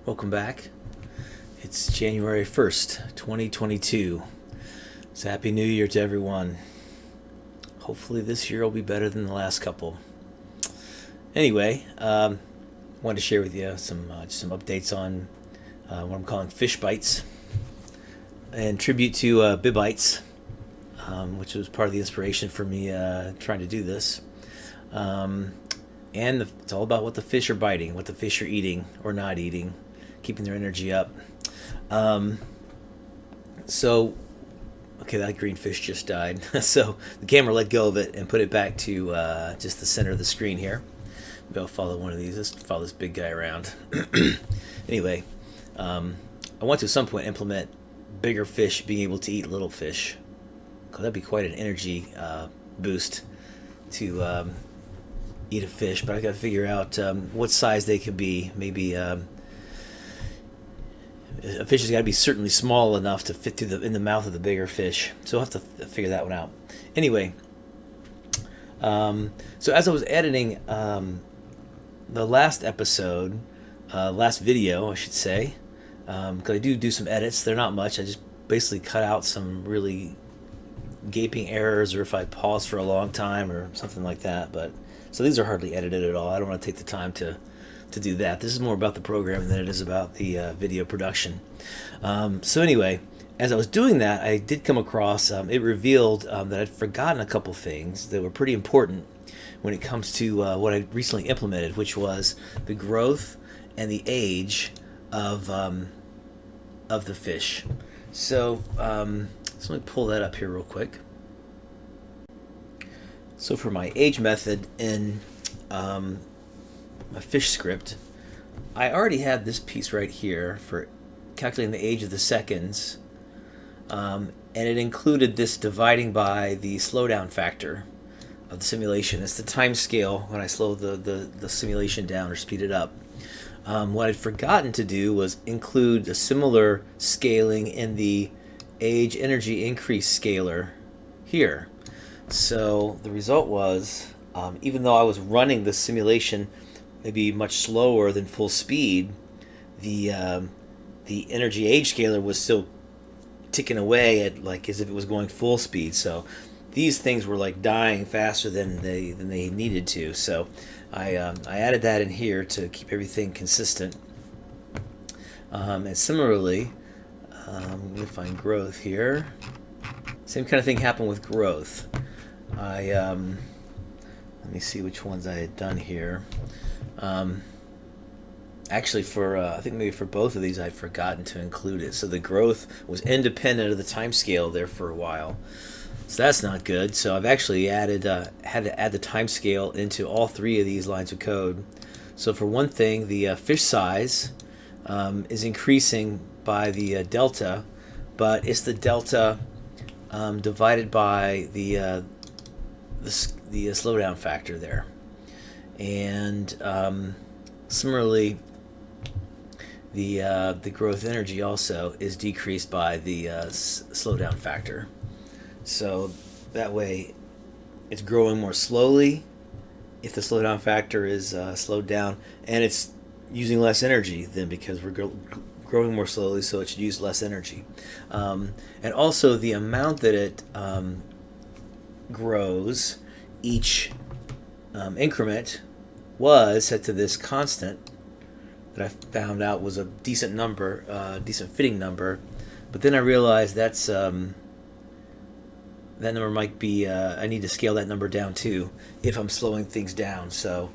Welcome back. It's January 1st, 2022. So Happy New Year to everyone. Hopefully this year will be better than the last couple. Anyway, wanted to share with you some updates on what I'm calling FishBites, and tribute to FishBites, which was part of the inspiration for me trying to do this. And it's all about what the fish are biting, what the fish are eating or not eating, keeping their energy up. So, okay, that green fish just died. So the camera let go of it and put it back to just the center of the screen here. Maybe I'll follow one of these. Let's follow this big guy around. Anyway, I want to at some point implement bigger fish being able to eat little fish, because that'd be quite an energy boost to eat a fish. But I got to figure out what size they could be. Maybe a fish has got to be certainly small enough to fit through in the mouth of the bigger fish. So I'll have to figure that one out. Anyway, so as I was editing the last episode, last video, I should say, because I do some edits. They're not much. I just basically cut out some really gaping errors, or if I pause for a long time or something like that. But so these are hardly edited at all. I don't want to take the time to do that. This is more about the program than it is about the video production. So anyway, as I was doing that, I did come across, it revealed that I'd forgotten a couple things that were pretty important when it comes to what I recently implemented, which was the growth and the age of the fish. So let me pull that up here real quick. So for my age method in my fish script, I already had this piece right here for calculating the age of the seconds, and it included this dividing by the slowdown factor of the simulation. It's the time scale when I slow the simulation down or speed it up. What I'd forgotten to do was include a similar scaling in the ageEnergyIncreaseScaler here. So the result was, even though I was running the simulation maybe much slower than full speed, the energy age scaler was still ticking away at like as if it was going full speed. So these things were like dying faster than they needed to. So I added that in here to keep everything consistent. And similarly, I'm going to find growth here. Same kind of thing happened with growth. Let me see which ones I had done here. Actually, for I think maybe for both of these I'd forgotten to include it. So the growth was independent of the time scale there for a while. So that's not good. So I've actually added had to add the time scale into all three of these lines of code. So for one thing, the fish size is increasing by the delta, but it's the delta divided by the slowdown factor there. And similarly, the growth energy also is decreased by the slowdown factor. So that way it's growing more slowly if the slowdown factor is slowed down, and it's using less energy then because we're growing more slowly, so it should use less energy. And also the amount that it grows each increment was set to this constant that I found out was a decent number, decent fitting number. But then I realized that's that number might be, I need to scale that number down too if I'm slowing things down. So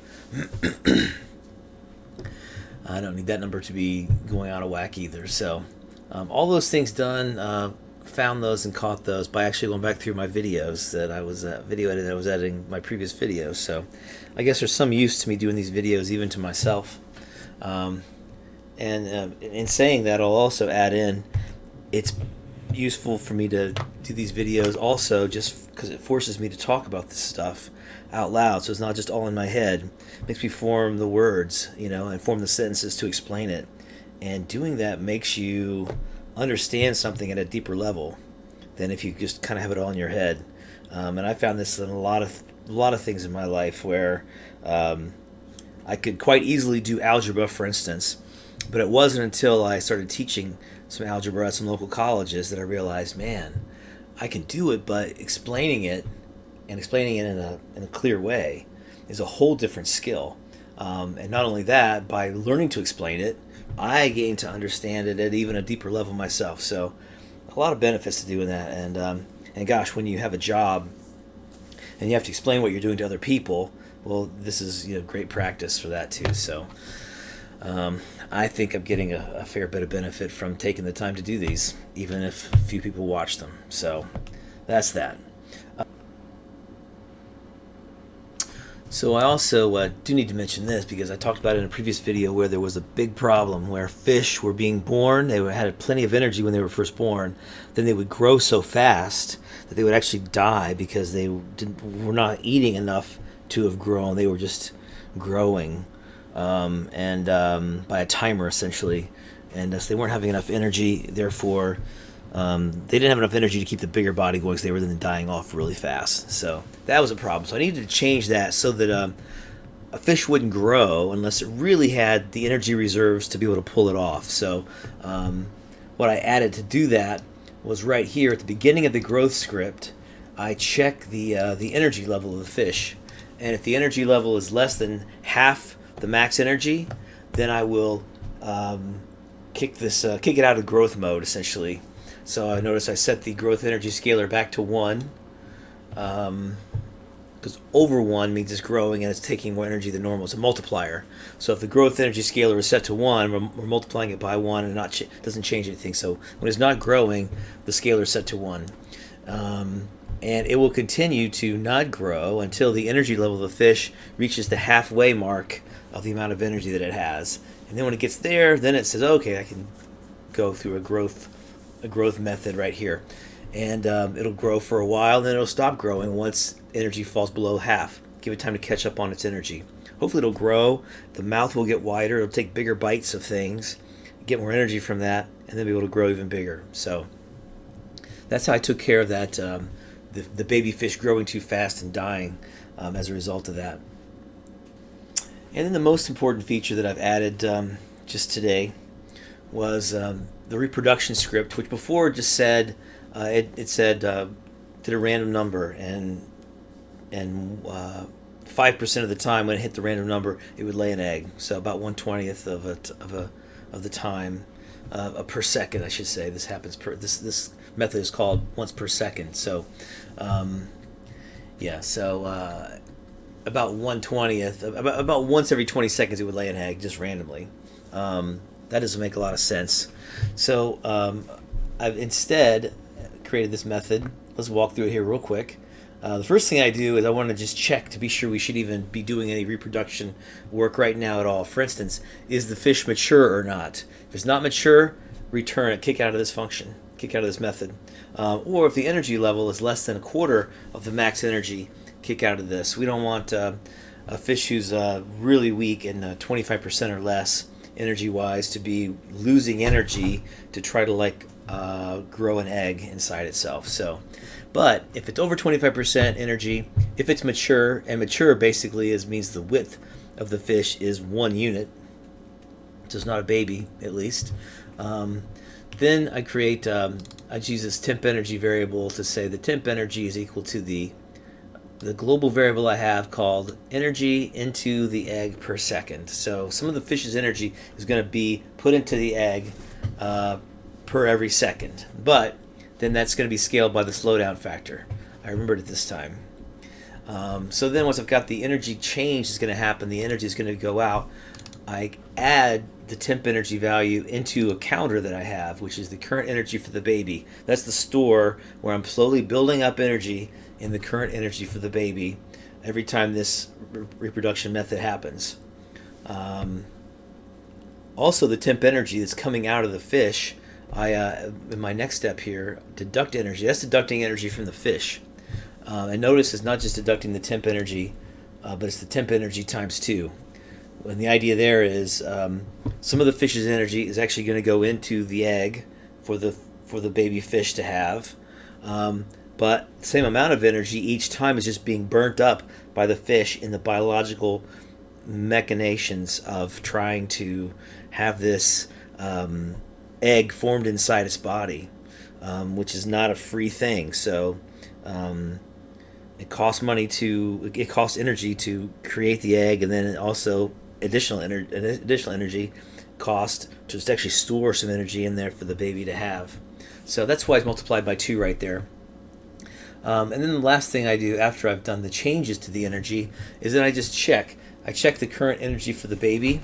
I don't need that number to be going out of whack either. So all those things done, found those and caught those by actually going back through my videos that I was editing my previous videos. So I guess there's some use to me doing these videos even to myself. And in saying that, I'll also add in, it's useful for me to do these videos also just because it forces me to talk about this stuff out loud, so it's not just all in my head. It makes me form the words, and form the sentences to explain it. And doing that makes you understand something at a deeper level than if you just kind of have it all in your head. And I found this in a lot of things in my life where I could quite easily do algebra, for instance, But it wasn't until I started teaching some algebra at some local colleges that I realized, man, I can do it, but explaining it and explaining it in a clear way is a whole different skill. And not only that, by learning to explain it, I gain to understand it at even a deeper level myself. So a lot of benefits to doing that. And gosh, when you have a job and you have to explain what you're doing to other people, well, this is great practice for that too. So I think I'm getting a fair bit of benefit from taking the time to do these, even if few people watch them. So that's that. So I also do need to mention this because I talked about it in a previous video where there was a big problem where fish were being born. They had plenty of energy when they were first born. Then they would grow so fast that they would actually die because they were not eating enough to have grown. They were just growing by a timer essentially. And so they weren't having enough energy. Therefore, they didn't have enough energy to keep the bigger body going because they were then dying off really fast. So that was a problem. So I needed to change that so that a fish wouldn't grow unless it really had the energy reserves to be able to pull it off. So what I added to do that was right here at the beginning of the growth script, I check the energy level of the fish. And if the energy level is less than half the max energy, then I will kick it out of growth mode essentially. So I notice I set the growth energy scaler back to 1, because over 1 means it's growing and it's taking more energy than normal. It's a multiplier. So if the growth energy scaler is set to 1, we're multiplying it by 1 and it doesn't change anything. So when it's not growing, the scaler is set to 1. And it will continue to not grow until the energy level of the fish reaches the halfway mark of the amount of energy that it has. And then when it gets there, then it says, okay, I can go through a growth method right here, and it'll grow for a while, then it'll stop growing once energy falls below half. Give it time to catch up on its energy. Hopefully it'll grow, the mouth will get wider, it'll take bigger bites of things, get more energy from that, and then be able to grow even bigger. So that's how I took care of that, the baby fish growing too fast and dying as a result of that. And then the most important feature that I've added just today was the reproduction script, which before just said it said did a random number, and 5% of the time when it hit the random number, it would lay an egg. So about 1/20th of the time per second, I should say. This happens this method is called once per second. So about 1/20th, about once every 20 seconds, it would lay an egg just randomly. That doesn't make a lot of sense. So I've instead created this method. Let's walk through it here real quick. The first thing I do is I want to just check to be sure we should even be doing any reproduction work right now at all. For instance, is the fish mature or not? If it's not mature, return it, kick out of this function, kick out of this method. Or if the energy level is less than a quarter of the max energy, kick out of this. We don't want a fish who's really weak and 25% or less energy-wise to be losing energy to try to grow an egg inside itself. So, but if it's over 25% energy, if it's mature, and mature basically means the width of the fish is 1 unit, so it's not a baby at least, then I create, I use this temp energy variable to say the temp energy is equal to the global variable I have called energy into the egg per second. So some of the fish's energy is going to be put into the egg per every second, but then that's going to be scaled by the slowdown factor. I remembered it this time. So then once I've got the energy change is going to happen, the energy is going to go out, I add the temp energy value into a counter that I have, which is the current energy for the baby. That's the store where I'm slowly building up energy in the current energy for the baby every time this reproduction method happens. Also, the temp energy that's coming out of the fish, in my next step here, deduct energy. That's deducting energy from the fish. And notice it's not just deducting the temp energy, but it's the temp energy times 2. And the idea there is some of the fish's energy is actually going to go into the egg for the baby fish to have. But the same amount of energy each time is just being burnt up by the fish in the biological machinations of trying to have this egg formed inside its body, which is not a free thing. So it costs energy to create the egg, and then also additional energy cost to just actually store some energy in there for the baby to have. So that's why it's multiplied by 2 right there. And then the last thing I do after I've done the changes to the energy is then I just check. I check the current energy for the baby.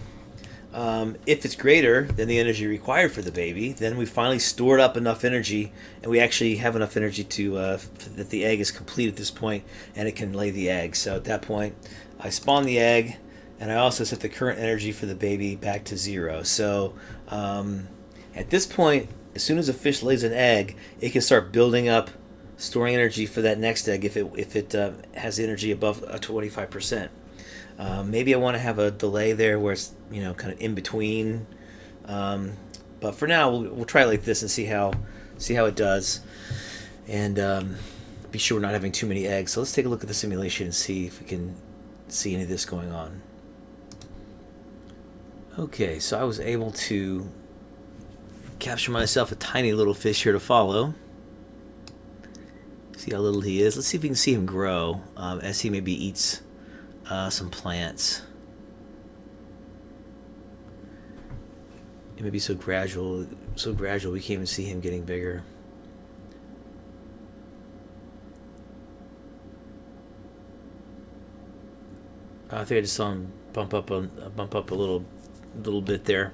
If it's greater than the energy required for the baby, then we finally stored up enough energy, and we actually have enough energy to that the egg is complete at this point, and it can lay the egg. So at that point, I spawn the egg, and I also set the current energy for the baby back to 0. So at this point, as soon as a fish lays an egg, it can start building up, storing energy for that next egg if it has energy above 25%. Maybe I want to have a delay there where it's kind of in between. But for now, we'll try it like this and see how it does, and be sure we're not having too many eggs. So let's take a look at the simulation and see if we can see any of this going on. Okay, so I was able to capture myself a tiny little fish here to follow. See how little he is. Let's see if we can see him grow as he maybe eats some plants. It may be so gradual we can't even see him getting bigger. I think I just saw him bump up a little bit there.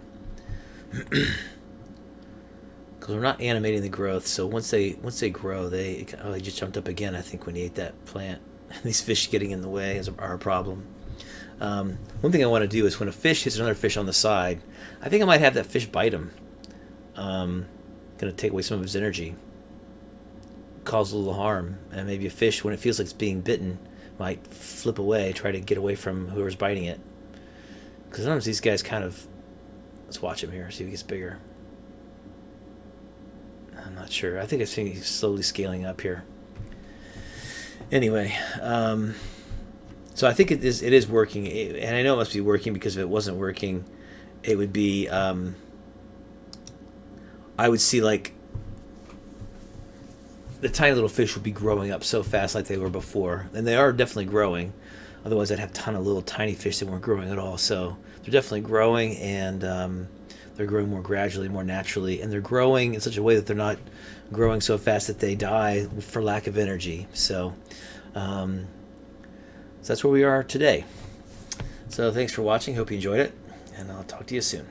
Because we're not animating the growth, so once they grow, they just jumped up again. I think when he ate that plant, these fish getting in the way are a problem. One thing I want to do is when a fish hits another fish on the side, I think I might have that fish bite him. Going to take away some of his energy, cause a little harm, and maybe a fish, when it feels like it's being bitten, might flip away, try to get away from whoever's biting it. Because sometimes these guys kind of, let's watch him here, see if he gets bigger. I'm not sure. I think he's slowly scaling up here. Anyway, so I think it is working, and I know it must be working, because if it wasn't working, it would be, I would see like the tiny little fish would be growing up so fast like they were before, and they are definitely growing. Otherwise, I'd have a ton of little tiny fish that weren't growing at all. So they're definitely growing, and they're growing more gradually, more naturally, and they're growing in such a way that they're not growing so fast that they die for lack of energy. So that's where we are today. So thanks for watching. Hope you enjoyed it, and I'll talk to you soon.